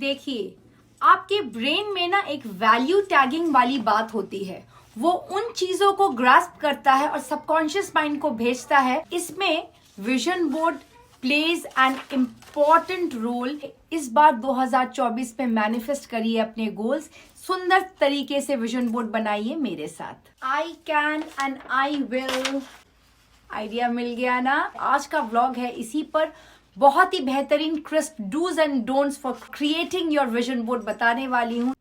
देखिए, आपके ब्रेन में ना एक वैल्यू टैगिंग वाली बात होती है। वो उन चीजों को ग्रास्प करता है और सबकॉन्शियस माइंड को भेजता है। इसमें vision board plays an important role. इस बार 2024 में मैनिफेस्ट करिए अपने गोल्स, सुंदर तरीके से विजन बोर्ड बनाइए मेरे साथ। I can and I will. Idea मिल गया ना? आज का व्लॉग है इसी पर। बहुत ही बेहतरीन crisp dos and don'ts for creating your vision board बताने वाली हूँ।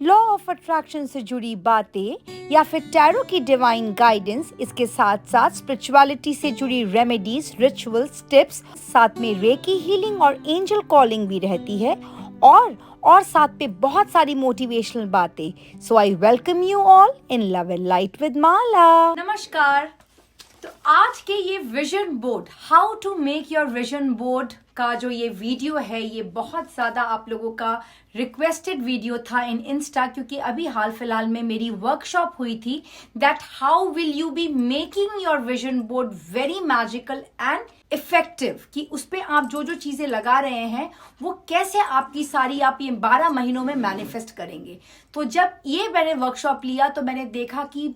लॉ ऑफ अट्रैक्शन से जुड़ी बातें या फिर टैरो की डिवाइन गाइडेंस, इसके साथ साथ स्पिरिचुअलिटी से जुड़ी रेमेडीज, रिचुअल्स, टिप्स, साथ में रेकी हीलिंग और एंजल कॉलिंग भी रहती है और साथ पे बहुत सारी मोटिवेशनल बातें। So I welcome you all in love and light with Mala. नमस्कार। तो आज के ये vision board, how to make your vision board का जो ये वीडियो है, ये बहुत ज़्यादा आप लोगों का रिक्वेस्टेड वीडियो था इन इंस्टा, क्योंकि अभी हाल फिलहाल में मेरी वर्कशॉप हुई थी that how will you be making your vision board very magical and effective, कि उस पर आप जो जो चीज़ें लगा रहे हैं वो कैसे आपकी सारी आप ये 12 महीनों में मैनिफेस्ट करेंगे। तो जब ये मैंने वर्कशॉप लिया तो मैंने देखा कि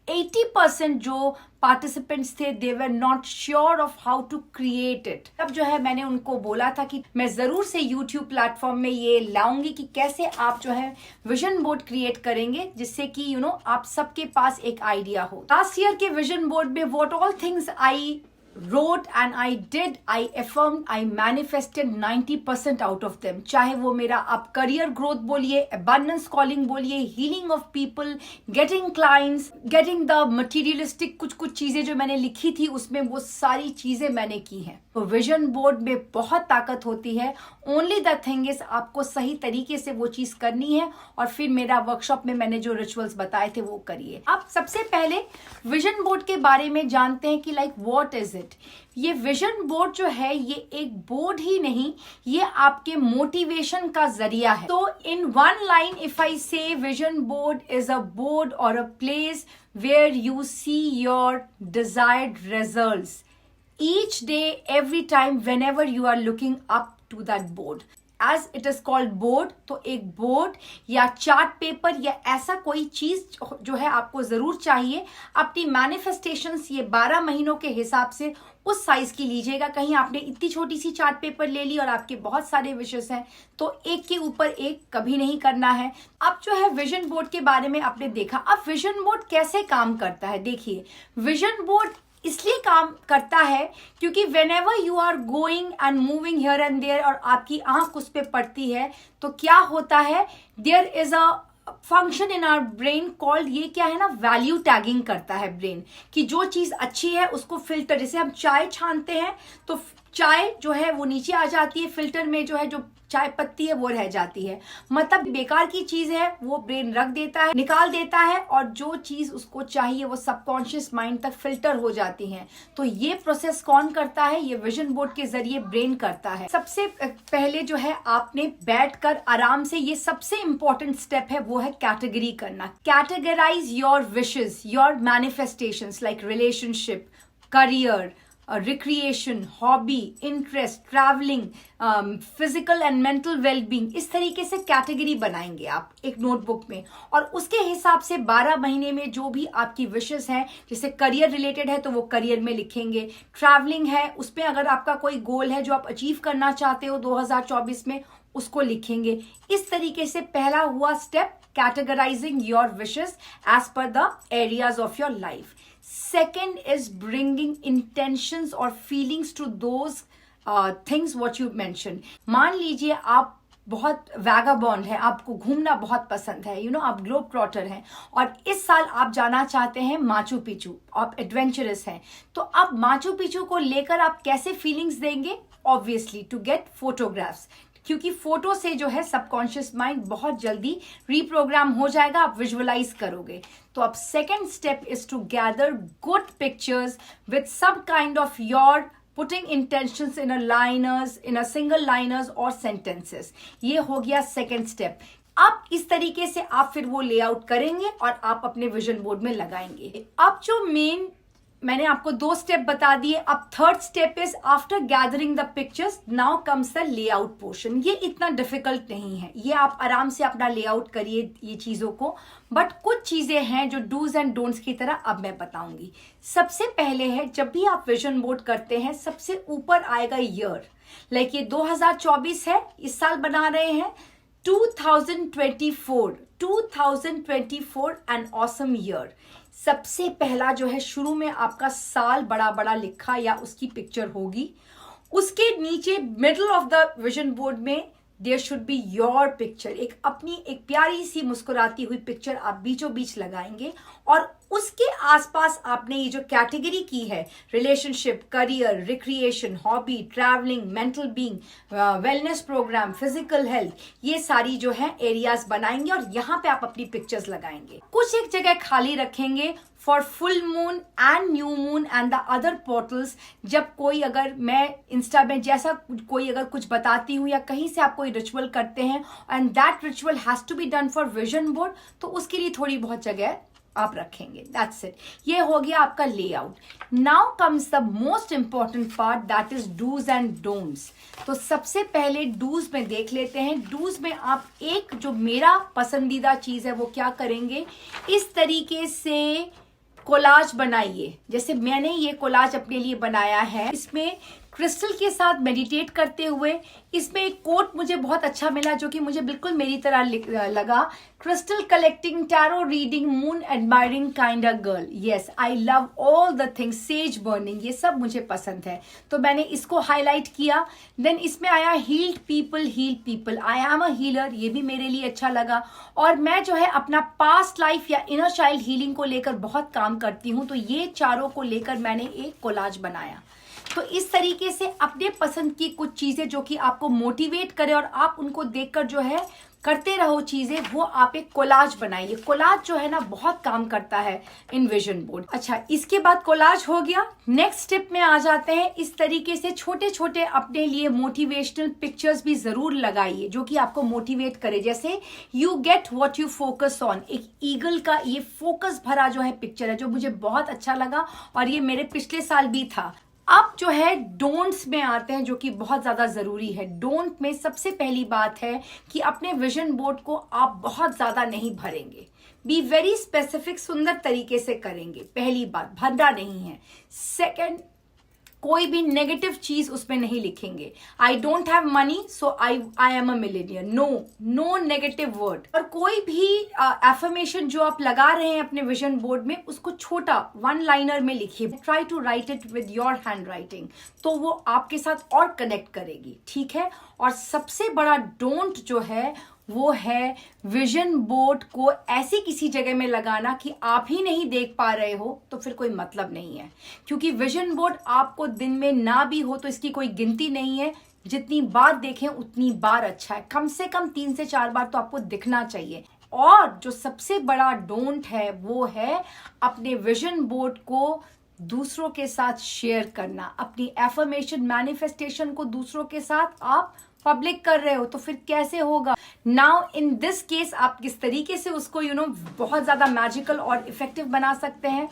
80% जो पार्टिसिपेंट्स थे they were not sure of how to create it. तब जो है मैंने उनको बोला था कि मैं जरूर से यूट्यूब प्लेटफॉर्म में ये लाऊंगी कि कैसे आप जो है विजन बोर्ड क्रिएट करेंगे, जिससे कि आप सबके पास एक आइडिया हो। लास्ट ईयर के विजन बोर्ड में what all things I wrote and I did, I affirmed, I manifested 90% out of them। चाहे वो मेरा आप करियर ग्रोथ बोलिए, abundance calling बोलिए, healing of people, getting clients, getting the materialistic, कुछ चीजें जो मैंने लिखी थी उसमें वो सारी चीजें मैंने की हैं। तो विजन बोर्ड में बहुत ताकत होती है। ओनली द थिंग इज आपको सही तरीके से वो चीज करनी है और फिर मेरा वर्कशॉप में मैंने जो रिचुअल्स बताए थे वो करिए। अब सबसे पहले विजन बोर्ड के बारे में जानते हैं कि लाइक व्हाट इज इट। ये विजन बोर्ड जो है ये एक बोर्ड ही नहीं, ये आपके मोटिवेशन का जरिया है। तो in one line if I say vision board is a board और a place where you see your desired results each day, every time, whenever you are looking up to that board. As it is called board, तो एक board या chart paper या ऐसा कोई चीज जो है आपको जरूर चाहिए। अपनी मैनिफेस्टेशंस ये 12 महीनों के हिसाब से उस साइज की लीजिएगा। कहीं आपने इतनी छोटी सी चार्ट पेपर ले ली और आपके बहुत सारे विशेस हैं तो एक के ऊपर एक कभी नहीं करना है। अब जो है विजन बोर्ड के बारे में आपने देखा। अब विजन बोर्ड कैसे काम करता है, देखिए विजन बोर्ड इसलिए काम करता है क्योंकि whenever you are going and moving here and there और आपकी आंख उस पर पड़ती है तो क्या होता है, there is a function in our brain called, ये क्या है ना, वैल्यू टैगिंग करता है ब्रेन, कि जो चीज अच्छी है उसको फिल्टर, जैसे हम चाय छानते हैं तो चाय जो है वो नीचे आ जाती है, फिल्टर में जो है जो चाय पत्ती है वो रह जाती है। मतलब बेकार की चीज है वो ब्रेन रख देता है, निकाल देता है, और जो चीज उसको चाहिए वो सबकॉन्शियस माइंड तक फिल्टर हो जाती है। तो ये प्रोसेस कौन करता है, ये विजन बोर्ड के जरिए ब्रेन करता है। सबसे पहले जो है आपने बैठकर आराम से, ये सबसे इंपॉर्टेंट स्टेप है वो है कैटेगरी करना। Categorise your wishes, your manifestations like relationship, career, recreation, hobby, interest, travelling, physical and mental wellbeing. इस तरीके से कैटेगरी बनाएंगे आप एक नोटबुक में, और उसके हिसाब से 12 महीने में जो भी आपकी विशेस हैं, जैसे करियर रिलेटेड है तो वो करियर में लिखेंगे, ट्रैवलिंग है उसमें अगर आपका कोई गोल है जो आप अचीव करना चाहते हो 2024 में उसको लिखेंगे। इस तरीके से पहला हुआ step categorising your wishes as per the areas of your life. Second is bringing intentions or feelings to those things what you mentioned। मान लीजिए आप बहुत वैगाबॉन्ड है, आपको घूमना बहुत पसंद है, आप ग्लोब ट्रॉटर हैं और इस साल आप जाना चाहते हैं माचू पिचू, आप एडवेंचरस हैं, तो अब माचू पिचू को लेकर आप कैसे फीलिंग्स देंगे, ऑब्वियसली टू गेट फोटोग्राफ्स, क्योंकि फोटो से जो है सबकॉन्शियस माइंड बहुत जल्दी रीप्रोग्राम हो जाएगा, आप विजुअलाइज करोगे। तो अब second step is to gather good pictures with some kind of your putting intentions in a liners, in a single liners और सेंटेंसेस। ये हो गया सेकेंड स्टेप। अब इस तरीके से आप फिर वो लेआउट करेंगे और आप अपने विजन बोर्ड में लगाएंगे। अब जो मेन मैंने आपको 2 स्टेप बता दिए। अब third step is after gathering the pictures now comes the layout portion. ये इतना डिफिकल्ट नहीं है, ये आप आराम से अपना लेआउट करिए ये चीजों को, बट कुछ चीजें हैं जो डूज एंड डोंट्स की तरह अब मैं बताऊंगी। सबसे पहले है, जब भी आप विजन बोर्ड करते हैं सबसे ऊपर आएगा ईयर, लाइक ये 2024 है, इस साल बना रहे हैं 2024 एन ऑसम ईयर। सबसे पहला जो है शुरू में आपका साल बड़ा बड़ा लिखा या उसकी पिक्चर होगी, उसके नीचे middle of the vision board में there should be your picture, एक अपनी एक प्यारी सी मुस्कुराती हुई पिक्चर आप बीचों बीच लगाएंगे, और उसके आसपास आपने ये जो कैटेगरी की है, relationship, career, recreation, hobby, travelling, mental being, wellness programme, physical health, ये सारी जो है एरियाज बनाएंगे और यहाँ पे आप अपनी पिक्चर्स लगाएंगे। कुछ एक जगह खाली रखेंगे for full moon and new moon and the other portals. जब कोई, अगर मैं इंस्टा में जैसा कोई अगर कुछ बताती हूँ या कहीं से आप कोई रिचुअल करते हैं and that ritual has to be done for vision board, तो उसके लिए थोड़ी बहुत जगह आप रखेंगे। दैट्स इट, ये हो गया आपका layout. Now comes the most important part, that is dos and don'ts. तो सबसे पहले डूज में देख लेते हैं। डूज में आप एक जो मेरा पसंदीदा चीज है वो क्या करेंगे, इस तरीके से कोलाज बनाइए, जैसे मैंने ये कोलाज अपने लिए बनाया है। इसमें क्रिस्टल के साथ मेडिटेट करते हुए, इसमें एक कोट मुझे बहुत अच्छा मिला जो कि मुझे बिल्कुल मेरी तरह लगा, crystal collecting, tarot reading, moon admiring kind of girl. Yes, I love all the things, says burning, ये सब मुझे पसंद है, तो मैंने इसको हाईलाइट किया। देन इसमें आया healed people, I am a healer, ये भी मेरे लिए अच्छा लगा। और मैं जो है अपना पास्ट लाइफ या इनर चाइल्ड हीलिंग को लेकर बहुत काम करती हूँ, तो ये चारों को लेकर मैंने एक कोलाज बनाया। तो इस तरीके से अपने पसंद की कुछ चीजें जो कि आपको मोटिवेट करे और आप उनको देखकर जो है करते रहो चीजें, वो आप एक कोलाज बनाइए। कोलाज जो है ना बहुत काम करता है इन विजन बोर्ड। अच्छा, इसके बाद कोलाज हो गया, नेक्स्ट स्टेप में आ जाते हैं। इस तरीके से छोटे छोटे अपने लिए मोटिवेशनल पिक्चर्स भी जरूर लगाइए जो कि आपको मोटिवेट करे, जैसे you get what you focus on, एक ईगल का ये फोकस भरा जो है पिक्चर है जो मुझे बहुत अच्छा लगा और ये मेरे पिछले साल भी था। अब जो है डोंट्स में आते हैं जो कि बहुत ज्यादा जरूरी है। डोंट में सबसे पहली बात है कि अपने विजन बोर्ड को आप बहुत ज्यादा नहीं भरेंगे, बी वेरी स्पेसिफिक, सुंदर तरीके से करेंगे। पहली बात, भरना नहीं है। सेकंड, कोई भी नेगेटिव चीज उसमें नहीं लिखेंगे। I don't have money so I am a millionaire, no negative word. और कोई भी एफर्मेशन जो आप लगा रहे हैं अपने विजन बोर्ड में, उसको छोटा 1 लाइनर में लिखिए। Try to write it with your hand writing, तो वो आपके साथ और कनेक्ट करेगी, ठीक है। और सबसे बड़ा डोंट जो है वो है विजन बोर्ड को ऐसी किसी जगह में लगाना कि आप ही नहीं देख पा रहे हो, तो फिर कोई मतलब नहीं है। क्योंकि विजन बोर्ड आपको दिन में ना भी हो तो इसकी कोई गिनती नहीं है, जितनी बार देखें उतनी बार अच्छा है। कम से कम 3 से 4 बार तो आपको दिखना चाहिए। और जो सबसे बड़ा डोंट है वो है अपने विजन बोर्ड को दूसरों के साथ शेयर करना। अपनी एफर्मेशन, मैनिफेस्टेशन को दूसरों के साथ आप पब्लिक कर रहे हो तो फिर कैसे होगा। नाउ इन दिस केस आप किस तरीके से उसको बहुत ज्यादा मैजिकल और इफेक्टिव बना सकते हैं।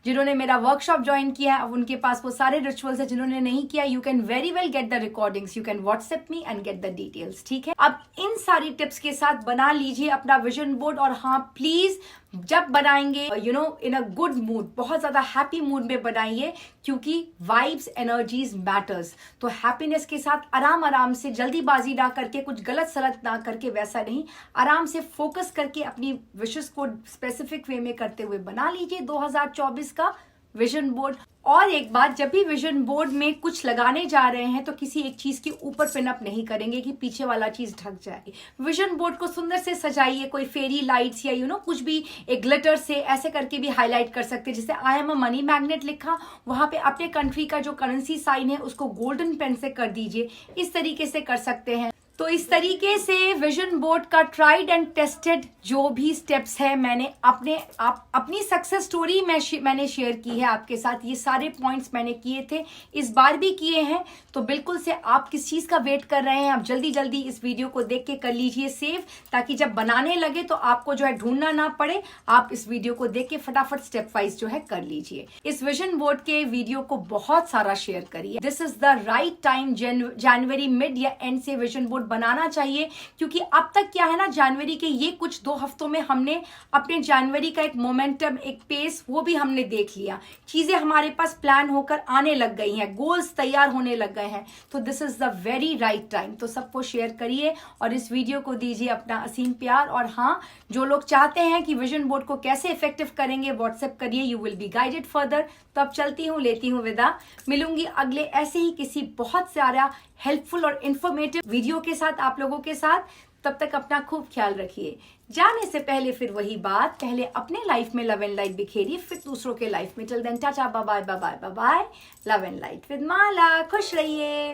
जिन्होंने मेरा वर्कशॉप ज्वाइन किया है, अब उनके पास वो सारे रिचुअल्स है। जिन्होंने नहीं किया, you can very well get the recordings, you can WhatsApp me and get the details, ठीक है। अब इन सारी टिप्स के साथ बना लीजिए अपना विजन बोर्ड। और हाँ, प्लीज जब बनाएंगे इन अ गुड मूड, बहुत ज्यादा हैप्पी मूड में बनाइए, क्योंकि वाइब्स, एनर्जीज मैटर्स। तो हैप्पीनेस के साथ आराम आराम से, जल्दीबाजी ना करके, कुछ गलत सलत ना करके, वैसा नहीं, आराम से फोकस करके अपनी विशेस को स्पेसिफिक वे में करते हुए बना लीजिए 2024 का विजन बोर्ड। और एक बात, जब भी विजन बोर्ड में कुछ लगाने जा रहे हैं तो किसी एक चीज के ऊपर पिनअप नहीं करेंगे कि पीछे वाला चीज ढक जाए। विजन बोर्ड को सुंदर से सजाइए, कोई फेरी लाइट्स या कुछ भी एक ग्लिटर से ऐसे करके भी हाईलाइट कर सकते हैं। जैसे आई एम अ मनी मैग्नेट लिखा, वहां पे अपने कंट्री का जो करेंसी साइन है उसको गोल्डन पेन से कर दीजिए, इस तरीके से कर सकते हैं। तो इस तरीके से विजन बोर्ड का ट्राइड एंड टेस्टेड जो भी स्टेप्स है मैंने अपनी सक्सेस स्टोरी मैंने शेयर की है आपके साथ। ये सारे पॉइंट्स मैंने किए थे, इस बार भी किए हैं। तो बिल्कुल से आप किस चीज़ का वेट कर रहे हैं, आप जल्दी जल्दी इस वीडियो को देख के कर लीजिए सेव, ताकि जब बनाने लगे तो आपको जो है ढूंढना ना पड़े। आप इस वीडियो को देख के फटाफट स्टेप वाइज जो है कर लीजिए। इस विजन बोर्ड के वीडियो को बहुत सारा शेयर करिए। This is the right time, January mid या एंड से विजन बोर्ड बनाना चाहिए, क्योंकि अब तक क्या है ना, जनवरी के ये कुछ 2 हफ्तों में हमने अपने जनवरी का एक मोमेंटम, एक पेस, वो भी हमने देख लिया। चीजें हमारे पास प्लान होकर आने लग गई हैं, गोल्स तैयार होने लग गए हैं। तो this is the very right time. तो सबको शेयर करिए और इस वीडियो को दीजिए अपना असीम प्यार। और हाँ, जो लोग चाहते हैं कि विजन बोर्ड को कैसे इफेक्टिव करेंगे, व्हाट्सएप करिए, you will be guided further. तो अब चलती हूँ, लेती हूँ विदा। मिलूंगी अगले ऐसे ही किसी बहुत सारा हेल्पफुल और इंफॉर्मेटिव वीडियो के साथ, आप लोगों के साथ। तब तक अपना खूब ख्याल रखिए। जाने से पहले फिर वही बात, पहले अपने लाइफ में लव एंड लाइट बिखेरिए, फिर दूसरों के लाइफ में। Till then tata, bye bye bye bye bye. Love and light with Mala. खुश रहिए।